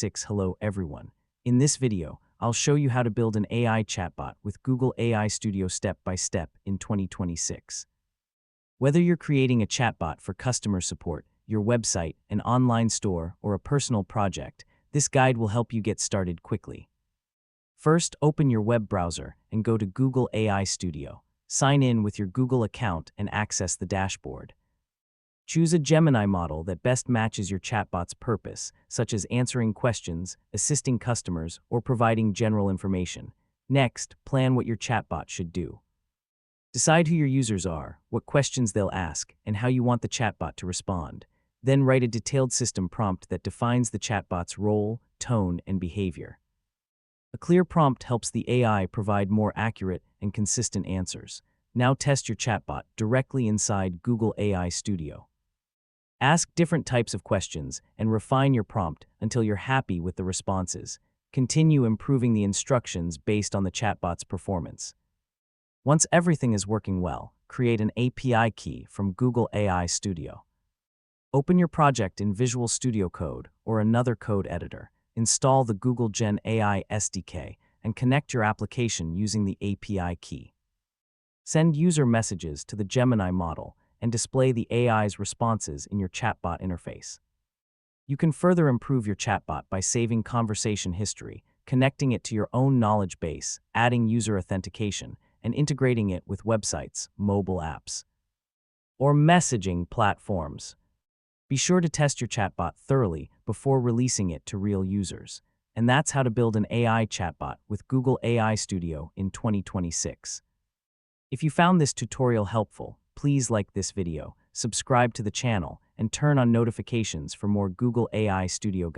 Hello everyone. In this video, I'll show you how to build an AI chatbot with Google AI Studio step by step in 2026. Whether you're creating a chatbot for customer support, your website, an online store, or a personal project, this guide will help you get started quickly. First, open your web browser and go to Google AI Studio. Sign in with your Google account and access the dashboard. Choose a Gemini model that best matches your chatbot's purpose, such as answering questions, assisting customers, or providing general information. Next, plan what your chatbot should do. Decide who your users are, what questions they'll ask, and how you want the chatbot to respond. Then write a detailed system prompt that defines the chatbot's role, tone, and behavior. A clear prompt helps the AI provide more accurate and consistent answers. Now test your chatbot directly inside Google AI Studio. Ask different types of questions and refine your prompt until you're happy with the responses. Continue improving the instructions based on the chatbot's performance. Once everything is working well, create an API key from Google AI Studio. Open your project in Visual Studio Code or another code editor. Install the Google Gen AI SDK and connect your application using the API key. Send user messages to the Gemini model and display the AI's responses in your chatbot interface. You can further improve your chatbot by saving conversation history, connecting it to your own knowledge base, adding user authentication, and integrating it with websites, mobile apps, or messaging platforms. Be sure to test your chatbot thoroughly before releasing it to real users. And that's how to build an AI chatbot with Google AI Studio in 2026. If you found this tutorial helpful, please like this video, subscribe to the channel, and turn on notifications for more Google AI Studio guides.